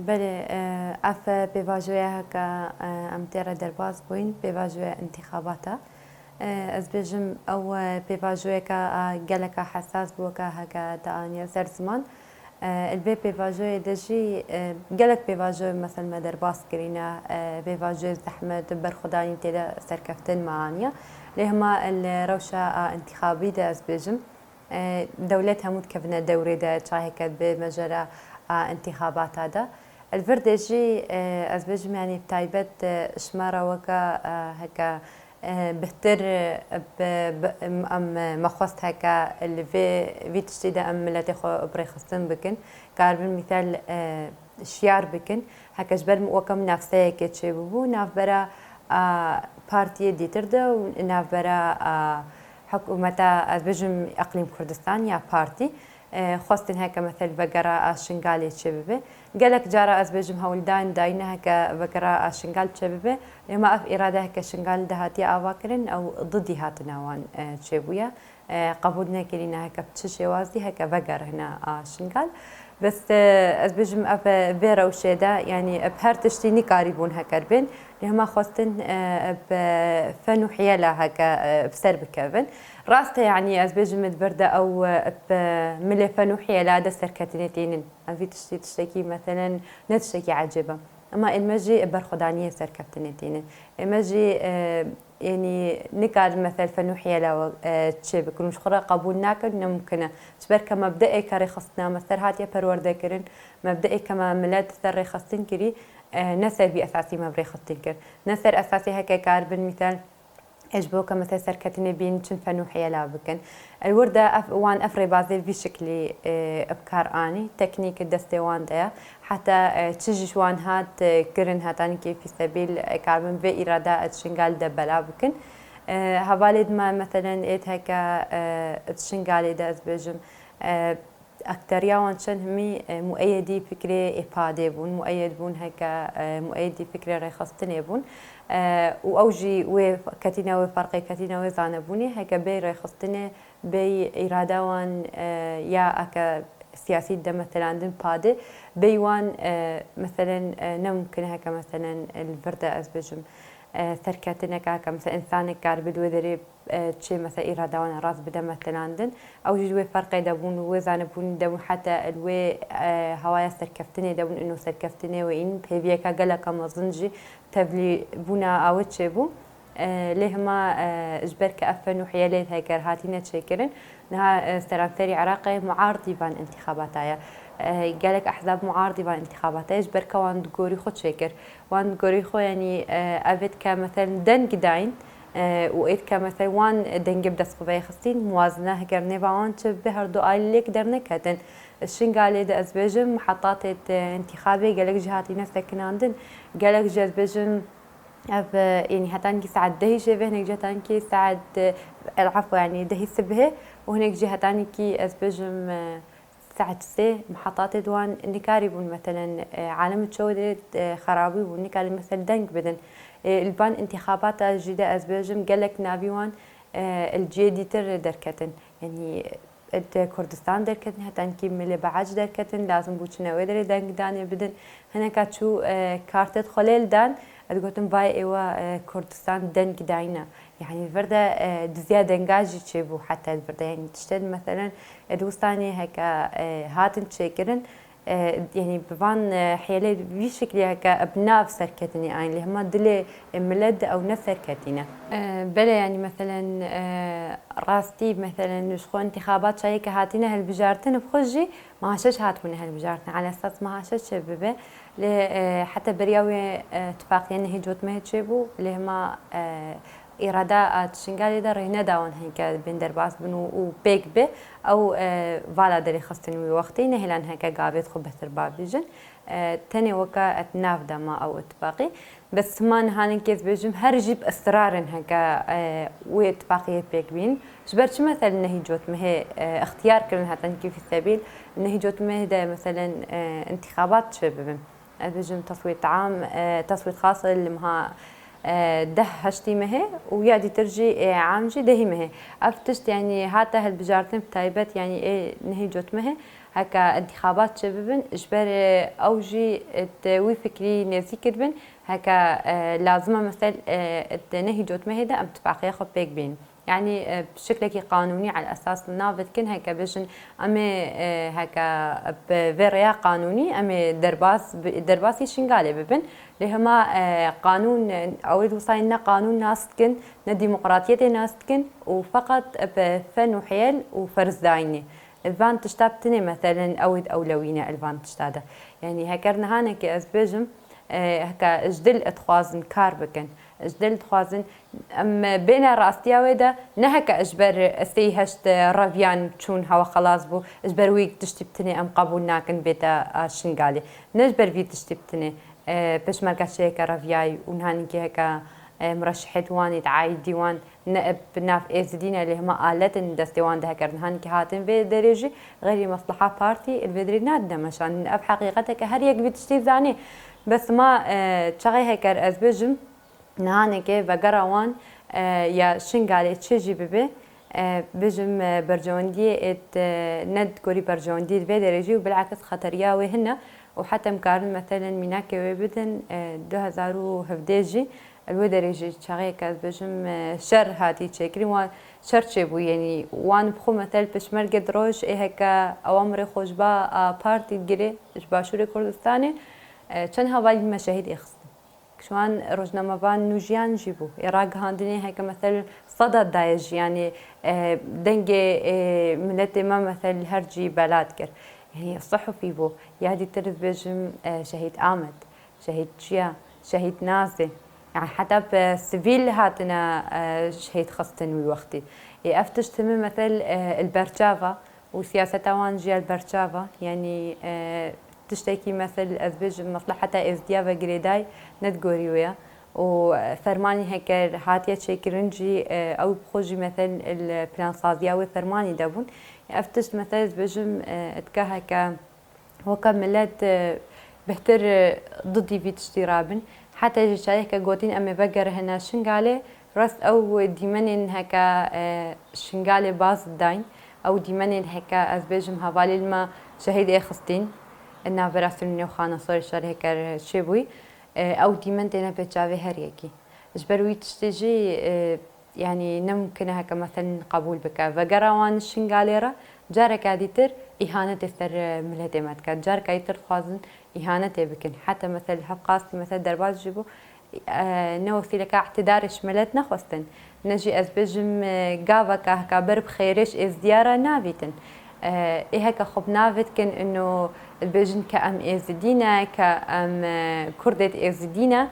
بله اف بواجوه هکا ام تیرا درباز بوین بواجوه انتخاباتا از بجم او بواجوه که گلک حساس بو که هکا دانیا سر زمان البی بواجوه دجی گلک بواجوه مثلا ما درباز کرینا بواجوه زحمت برخدانی تیدا سرکفتن معانیا لهما الروشة انتخابي دا از بجم دولت همود كفنا دوري دا شاهي كد بمجرى انتخابات هذا الفردجي از بجم يعني بتايبت شمارة وكا هكا بهتر ام مخوست هكا اللي في تشتي دا ام ملاتي خو بريخستن بكن كاربن مثال شيار بكن هكا جبل وكم نفسه كتشي ببو ناف برا بارتي ديتر دا وناف برا حكومة از بجم اقليم كردستان يا بارتي خواستن هكا مثل بقرة شنغالي تشببه قالك جارة از بجم هولدان داينا هكا بقرة شنغال تشببه لما اف إرادة هكا شنغال دهاتي آواكرن أو ضدي هاتنا وان تشبويا قبولنا كلينا هكا بتشي وازدي هكا بقرة هنا شنغال بس از بجم اف فيرا وشيدا يعني بهر تشتيني قاربون هكا بين لهما خواستن بفن وحيالة هكا بسر بكافن راسته يعني از بجم بردة او بملي فن وحيالة دا سركتنتين في تشتكي مثلا نتشتكي عجبة اما المجي برخدانية سركتنتين المجي يعني نقال مثل فن وحيالة تشي بكون مش خرا قبول ناكل ممكنه تبرك مبدئي كاري خصنا مثل هاتيا برورده كرن مبدئي كما ملاد ثري خصتين كري نسر بأساسي ما بري خصتين كر نسر أساسي هكا كار بالمثال اجبوك مثل سركتني بين تشن فن وحيالة بكن الوردة وان افري بازي في شكلي ابكار اني تكنيك الدستي وان ده حتى تشجش وان هات كرن هاتاني كيف في سبيل كاربن في إرادة تشنغال دبلا بكن هبالد ما مثلا ايت هكا تشنغالي ده ازبجم أكتريا وانشان همي مؤيدي فكرة إفادة بون مؤيد بون هكا مؤيدي فكرة ريخستني بون وأوجي وكتينا وفرقي كتينا وزانبوني هكا بي ريخستني بي إرادة وان يا أكا سياسي ده مثلا دن بادي بيوان مثلا نمكن هكا مثلا الفردة أزبجم سركتنا كاكا مثلا إنسان كار بدو ذري شيء مثلا إرادة وانا راس بدا مثلا دن أو جدوي فرق دابون وزان بون دابون حتى الوي هوايا سركفتني دابون إنه سركفتني وإن بهبيكا قلقا مظنجي تبلي بونا أو تشيبو لهما إجبر كأفن وحيالي هيكر هاتينا تشيكرن نها سرانثري عراقي معارضي بان انتخاباتايا قالك أحزاب معارضة بان انتخابات إجبر كوان دقوري خود شكر وان دقوري خو يعني أبد كمثلا دنق داين وإيد كمثلا وان دنق بدس قبايا خستين موازنة هكر نيفاوان تشبه هردو آلي ليك درنك هتن الشين قالي دا أزبجم محطات انتخابي قالك جهاتي نفسك كناندن قالك جازبجم يعني هتانكي ساعد دهي شبه هناك جهتانكي ساعد العفو يعني دهي سبه وهناك جهتانكي أزبجم ساعة سه محطات دوان نكاري بون مثلا عالم تشودة خرابي ونكاري مثلا دنك بدن البان انتخابات جديدة أزبجم قالك نابيوان الجديد تر دركتن يعني كردستان دركتن حتى انكي ملي بعج دركتن لازم بوچنا ودري دنك داني بدن هنا كاتشو كارتت خليل دان ادقوتن باي ايوا كردستان دنك داينا يعني الفردة دزيادة دنجاجي تشيبو حتى الفردة يعني تشتد مثلا دوستاني هكا هاتن تشيكرن يعني بفان حيالي بشكل هكا ابناء سركتني يعني اللي هما دلي ملد او نسركتنا بلا يعني مثلا راستي مثلا نشخو انتخابات شايكة هاتينا هالبجارتن بخجي ما هشش هاتون هالبجارتن على اساس ما هشش شبابه حتى برياوي اتفاقيا هي جوت ما تشيبو اللي هما إرادة تشنغالي دا رهنا داون هيك بين درباس بنو وبيك به أو فالا دري خستني وقتي نهلان هيك قابت خو بهتر بابيجن تاني وكا اتناف دما أو اتفاقي بس ما نهاني كيس بيجم هرجيب إصرارن هيك واتفاقية بيك بين جبرش مثلا نهي جوت مه اختيار كلن هاتن كيف السبيل نهي جوت مه دا مثلا انتخابات شبابن بيجم تصويت عام تصويت خاص اللي مها ده هشتي مه ويادي ترجي عامجي دهي مه افتشت يعني هاتا هالبجارتين بتايبت يعني ايه نهي جوت مه هكا انتخابات شبابن إجبار أوجي وي فكري نزيك بن هكا لازمة مثل نهي جوت مهدا أم اتفاقية خب بيك بين يعني بشكل قانوني على أساس النافذ كن هكا بيجن أمي هكا بفيريا قانوني أمي درباسي شنغالي ببن لهما قانون أول وصاينا قانون ناس كن ديمقراطية ناس كن وفقط بفن وحيل وفرز دايني الفان تشتابتني مثلا أود أولوينا الفان تشتاده يعني هكرنا هانا كأزبجم هكا جدل اتخوازن كار بكن جدل اتخوازن ام بين راستيا ودا نهكا اجبر استي هشت رافيان تشون هوا خلاص بو اجبر ويك تشتبتني ام قبول ناكن بيتا شنغالي نجبر في تشتبتني باش مركا شيكا رافياي ونهاني كي هكا مرشحت واني تعاي ديوان نائب ناف ازدينا اللي هما آلتن دستوان ده كرن هان كهاتن في درجة غير مصلحة بارتي الفيدرينات ده مشان اب حقيقتك هر يك بتشتي زاني بس ما تشغي هيكر ازبجم نهاني كي بقروان يا شنغالي تشجي ببي بجم برجوندي ات ند كوري برجوندي في درجة وبالعكس خطريا وهنا وحتى مقارن مثلا ميناكي وبدن 2011 الودرجة شغي كاز بجم شر هاتي تشكري وان شر شبو يعني وان بخو مثل بشمر قد روش إيه هكا أوامر خوش با بارتي تجري باشوري كردستاني كان هواي مشاهد إخص شوان روجنامه بان نوجيان جيبو إراق هاندني هكا مثل صدى دايج يعني دنجي ملتي ما مثل هرجي بلاد كر يعني الصحفي بو يادي ترز بجم شهيد آمد شهيد جيا شهيد نازي يعني حتى بسيفيل هاتنا شهيد خصتن وقتي افتش تم مثل البرشافا وسياسة وان جيا البرشافا يعني تشتكي مثل أزبج مصلحة إزديابة جريداي نتقوري ويا وفرماني هيك هاتية شيكرنجي أو بخوجي مثل البلان صازياوي فرماني دابون أفتش مثل أزبجم اتكا هيك وكملت بهتر ضدي في تشترابن حتى جشاي هيك قوتين أمي بقر هنا شنغالي راس أو ديمنين هيك شنغالي باز داين أو ديمنين هيك أزبجم هبالي الما شهيد خستين إنها براسلني وخانة صار شر هيك شبوي أو ديمن تنا بتشافي هريكي إجبروي تشتجي يعني نمكن هيك مثلا قبول بك فقروان الشنغاليرا جارك عديتر إهانة تستر ملهتي ماتك جارك عديتر خازن إهانة بكن حتى مثل هبقاس مثل دربات جيبو نوصي لك اعتدار شملتنا خستن نجي أزبجم قافك هكا برب خيرش إزديارة نافيتن إيه هيك خب نافت كن إنه البيجن كأم إزدينا كأم كردة إزدينا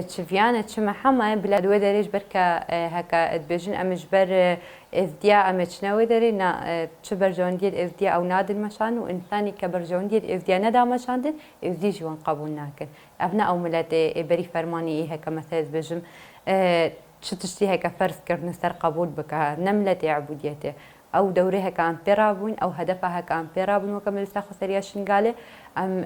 تشفيانة تشمع حما بلاد ودريج بركة هكا البيجن أم جبر إزديا أم تشنوي دري نا تشبر جون ديال إزديا أو نادل مشان وإنساني كبر جون ديال إزديا ندا مشان دل إزدي جوان قبولنا كن أبناء أو ملات بري فرماني إيه هكا مثل البيجن شتشتي هكا فرس كرن سر قبول بك نملة عبوديته أو دورها كان بيرابون أو هدفها كان بيرابون وكمل ساخو سريا شنغالي أم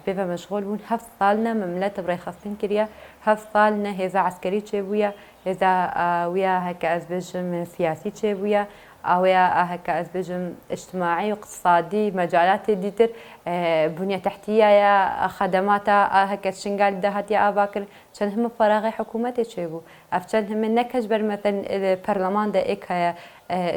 بيفا مشغول بون هف صالنا مملات بري خاصين كريا هف صالنا هذا عسكري تشيبويا هذا ويا هكا أزبجم سياسي تشيبويا أو ويا هكا أزبجم اجتماعي واقتصادي مجالات ديتر بنية تحتية يا خدمات هكا شنغال دهات يا أباكر كان هم فراغي حكومتي تشيبو أفشان هم نكش بر مثلا البرلمان ده إيك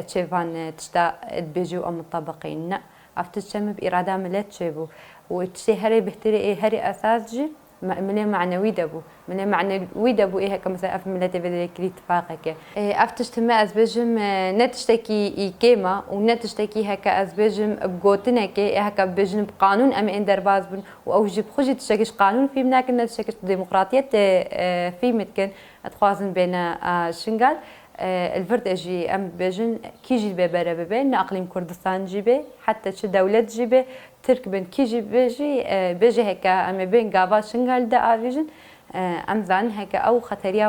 تشيفان تشتا بيجو أو مطبقين لا أفتشم بإرادة ملت شيبو وتشي هري بهتري هري أساس جي من معنوي دبو من معنوي دبو إيه كمثلا أف ملت بدري كريت فاقك أفتشتم أزبجم نتشتكي إيكيما ونتشتكي هكا أزبجم بقوتنا كي هكا بجن بقانون أم إن درباز بن وأوجب خجي تشتكيش قانون في مناك نتشتكيش ديمقراطية في متكن أتخوازن بين شنغال الفرد اجي ام بيجن كيجي ببره ببين اقليم كردستان جيبه حتى شي دولة جيبه ترك بن كيجي بيجي هكا ام بين قابا شنغال دا افيجن ام زان هكا او خطريا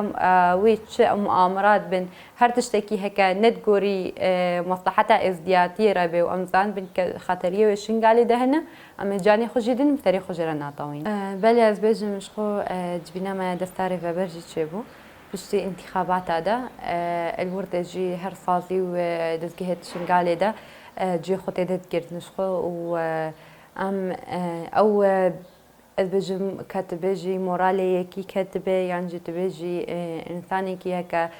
ويتش مؤامرات بن هر تشتكي هكا ندغوري مصلحتها ازدياتي ربي وامزان بن خطريا وشنغالي دهنا ام جاني خجيدن بتاريخ خجرنا طوين بل از بيجن مشخو جبنا ما دستاري فبرجي تشيبو بشتي انتخابات هذا الورد جي هر صازي ودزجهت شنغالي ده جي خطي تذكرت نشخو و ام او بجم كاتبجي مورالي كي كاتبه يعني جتبجي انساني كي هكا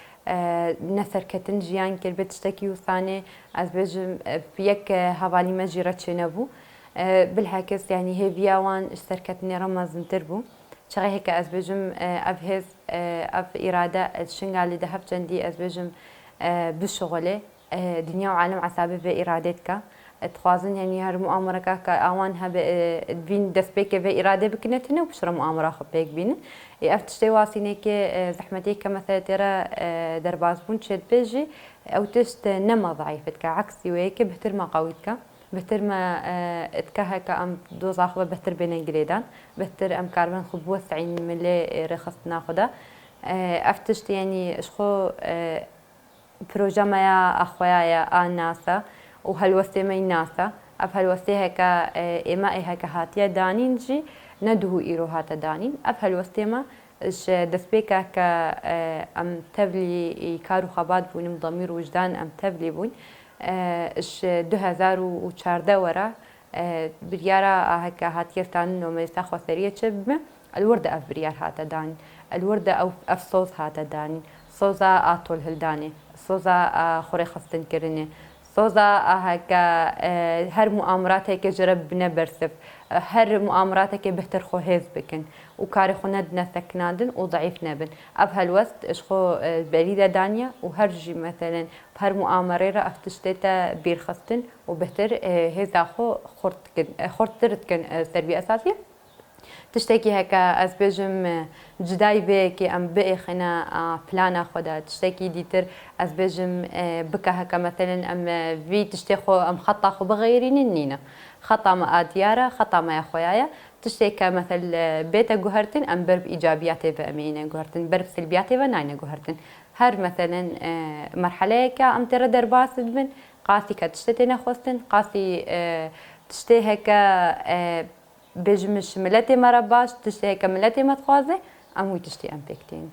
نثر كتنجي يعني كربت تشتكي وثاني از بجم بيك هوالي مجرى تشنبو بالعكس يعني هي فياوان اشتركتني رمز تربو شغي هيك از بجم افهز اف اراده الشنغال اللي دهب جندي از بجم بالشغله دنيا وعالم عسابه بارادتك تخوازن يعني هر مؤامرة كأوان هب بين دسبيك في إرادة بكنتنا وبشرة مؤامرة خبيك بين أفتشتي واسينك زحمتي كمثلا ترى درباز بون شد بيجي أو تشت نما ضعيفتك كعكسي ويك بهتر ما قويتك بهتر ما اتكها كأم دوز آخذ بهتر بين الجريدان بهتر أم كاربن خبوة عين ملي رخص ناخده أفتشت يعني إشخو بروجا ما أخويا يا ناسا وهالوسي ما ناسا أف هالوسي هكا إما هكا هاتيا دانين جي ندهو إيرو هاتا دانين أف هالوسي ما إش دسبيكا كا أم تبلي كارو خباد بون ضمير وجدان أم تبلي بون إش 2014 ورا بريارا هكا هاتيا ستان نو ميسا خوثرية شبه الوردة أف بريار هاتا دانين الوردة أو أف صوص هاتا دانين صوزا آتول هلداني صوزا خوري خستن كرني صوزا هكا هر مؤامرات هيك جرب نبرسف هر مؤامرات هيك بهتر خو هيز بكن وكاري خو ندنا ثكنادن وضعيف نبن اب هالوست اشخو بريده دانيا وهرجي مثلا بهر مؤامره افتشتتا بير خستن وبهتر هيزا خو خورترتكن تربيه اساسيه تشتكي هكا از بجم جداي بك ام بقي خنا بلانا خدا تشتكي ديتر از بجم بكا هكا مثلا ام في تشتخو ام خطا خو بغيرين النينا خطا ما ديارة خطا ما يا خويايا تشتكي مثل بيتا جوهرتن ام برب ايجابياتي بامينه جوهرتن برب سلبياتي وناينه جوهرتن هر مثلا مرحله كا ام ترى درباس بن قاسي كتشتتي نخوستن قاسي تشتي هكا بجمش ملتي مرة باش تشتي هيك ملتي ما تخوازي أموي تشتي أم بيكتين